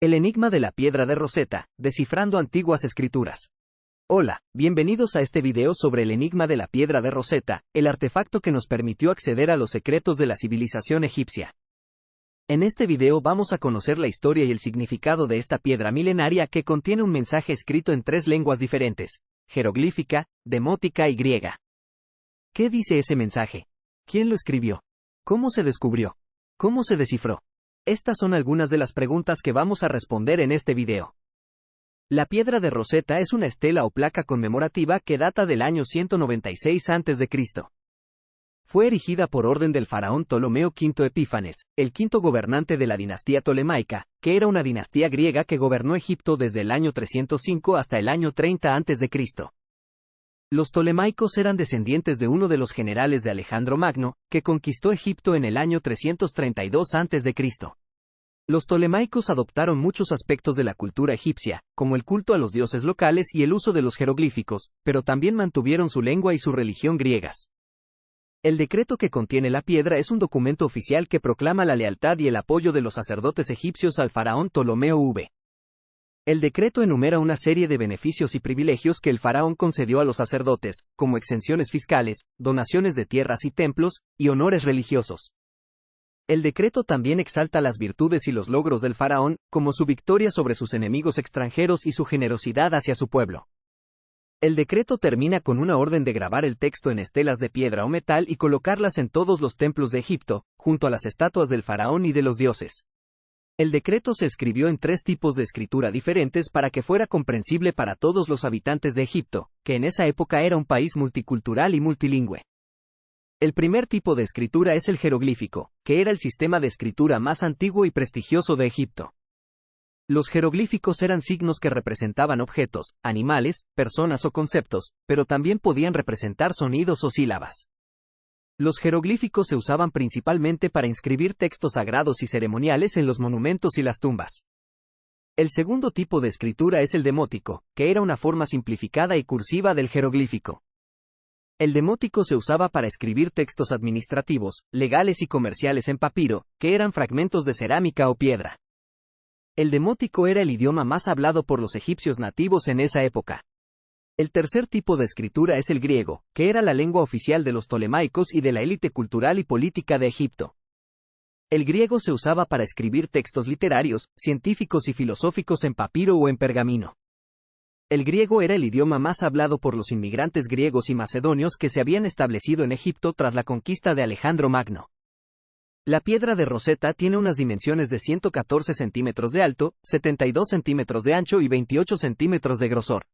El enigma de la piedra de Rosetta, descifrando antiguas escrituras. Hola, bienvenidos a este video sobre el enigma de la piedra de Rosetta, el artefacto que nos permitió acceder a los secretos de la civilización egipcia. En este video vamos a conocer la historia y el significado de esta piedra milenaria que contiene un mensaje escrito en 3 lenguas diferentes: jeroglífica, demótica y griega. ¿Qué dice ese mensaje? ¿Quién lo escribió? ¿Cómo se descubrió? ¿Cómo se descifró? Estas son algunas de las preguntas que vamos a responder en este video. La piedra de Rosetta es una estela o placa conmemorativa que data del año 196 a.C. Fue erigida por orden del faraón Ptolomeo V Epífanes, el quinto gobernante de la dinastía tolemaica, que era una dinastía griega que gobernó Egipto desde el año 305 hasta el año 30 a.C. Los tolemaicos eran descendientes de uno de los generales de Alejandro Magno, que conquistó Egipto en el año 332 a.C. Los tolemaicos adoptaron muchos aspectos de la cultura egipcia, como el culto a los dioses locales y el uso de los jeroglíficos, pero también mantuvieron su lengua y su religión griegas. El decreto que contiene la piedra es un documento oficial que proclama la lealtad y el apoyo de los sacerdotes egipcios al faraón Ptolomeo V. El decreto enumera una serie de beneficios y privilegios que el faraón concedió a los sacerdotes, como exenciones fiscales, donaciones de tierras y templos, y honores religiosos. El decreto también exalta las virtudes y los logros del faraón, como su victoria sobre sus enemigos extranjeros y su generosidad hacia su pueblo. El decreto termina con una orden de grabar el texto en estelas de piedra o metal y colocarlas en todos los templos de Egipto, junto a las estatuas del faraón y de los dioses. El decreto se escribió en 3 tipos de escritura diferentes para que fuera comprensible para todos los habitantes de Egipto, que en esa época era un país multicultural y multilingüe. El primer tipo de escritura es el jeroglífico, que era el sistema de escritura más antiguo y prestigioso de Egipto. Los jeroglíficos eran signos que representaban objetos, animales, personas o conceptos, pero también podían representar sonidos o sílabas. Los jeroglíficos se usaban principalmente para inscribir textos sagrados y ceremoniales en los monumentos y las tumbas. El segundo tipo de escritura es el demótico, que era una forma simplificada y cursiva del jeroglífico. El demótico se usaba para escribir textos administrativos, legales y comerciales en papiro, que eran fragmentos de cerámica o piedra. El demótico era el idioma más hablado por los egipcios nativos en esa época. El tercer tipo de escritura es el griego, que era la lengua oficial de los tolemaicos y de la élite cultural y política de Egipto. El griego se usaba para escribir textos literarios, científicos y filosóficos en papiro o en pergamino. El griego era el idioma más hablado por los inmigrantes griegos y macedonios que se habían establecido en Egipto tras la conquista de Alejandro Magno. La piedra de Rosetta tiene unas dimensiones de 114 centímetros de alto, 72 centímetros de ancho y 28 centímetros de grosor.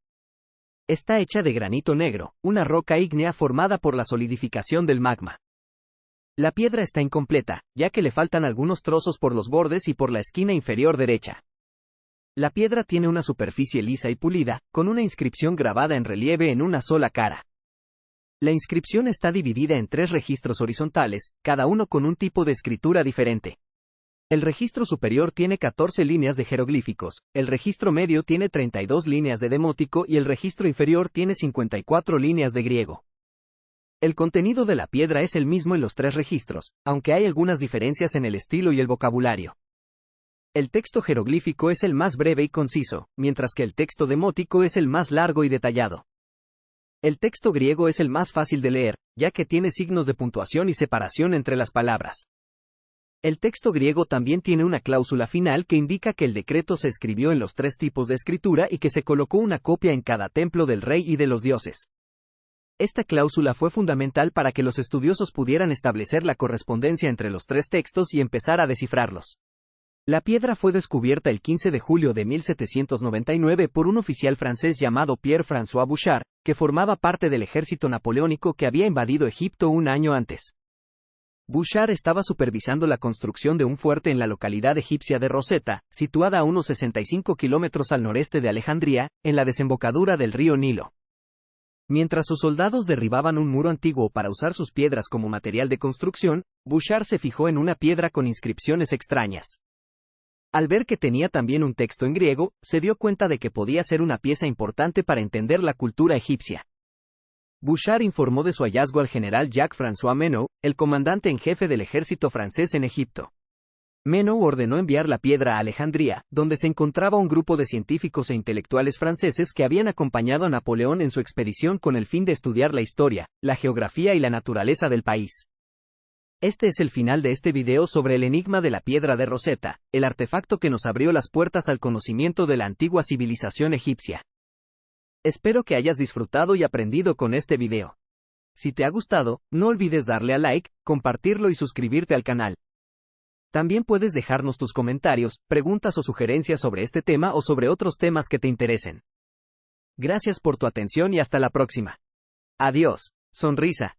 Está hecha de granito negro, una roca ígnea formada por la solidificación del magma. La piedra está incompleta, ya que le faltan algunos trozos por los bordes y por la esquina inferior derecha. La piedra tiene una superficie lisa y pulida, con una inscripción grabada en relieve en una sola cara. La inscripción está dividida en 3 registros horizontales, cada uno con un tipo de escritura diferente. El registro superior tiene 14 líneas de jeroglíficos, el registro medio tiene 32 líneas de demótico y el registro inferior tiene 54 líneas de griego. El contenido de la piedra es el mismo en los 3 registros, aunque hay algunas diferencias en el estilo y el vocabulario. El texto jeroglífico es el más breve y conciso, mientras que el texto demótico es el más largo y detallado. El texto griego es el más fácil de leer, ya que tiene signos de puntuación y separación entre las palabras. El texto griego también tiene una cláusula final que indica que el decreto se escribió en los 3 tipos de escritura y que se colocó una copia en cada templo del rey y de los dioses. Esta cláusula fue fundamental para que los estudiosos pudieran establecer la correspondencia entre los 3 textos y empezar a descifrarlos. La piedra fue descubierta el 15 de julio de 1799 por un oficial francés llamado Pierre-François Bouchard, que formaba parte del ejército napoleónico que había invadido Egipto un año antes. Bouchard estaba supervisando la construcción de un fuerte en la localidad egipcia de Rosetta, situada a unos 65 kilómetros al noreste de Alejandría, en la desembocadura del río Nilo. Mientras sus soldados derribaban un muro antiguo para usar sus piedras como material de construcción, Bouchard se fijó en una piedra con inscripciones extrañas. Al ver que tenía también un texto en griego, se dio cuenta de que podía ser una pieza importante para entender la cultura egipcia. Bouchard informó de su hallazgo al general Jacques-François Menot, el comandante en jefe del ejército francés en Egipto. Menou ordenó enviar la piedra a Alejandría, donde se encontraba un grupo de científicos e intelectuales franceses que habían acompañado a Napoleón en su expedición con el fin de estudiar la historia, la geografía y la naturaleza del país. Este es el final de este video sobre el enigma de la piedra de Rosetta, el artefacto que nos abrió las puertas al conocimiento de la antigua civilización egipcia. Espero que hayas disfrutado y aprendido con este video. Si te ha gustado, no olvides darle a like, compartirlo y suscribirte al canal. También puedes dejarnos tus comentarios, preguntas o sugerencias sobre este tema o sobre otros temas que te interesen. Gracias por tu atención y hasta la próxima. Adiós. Sonrisa.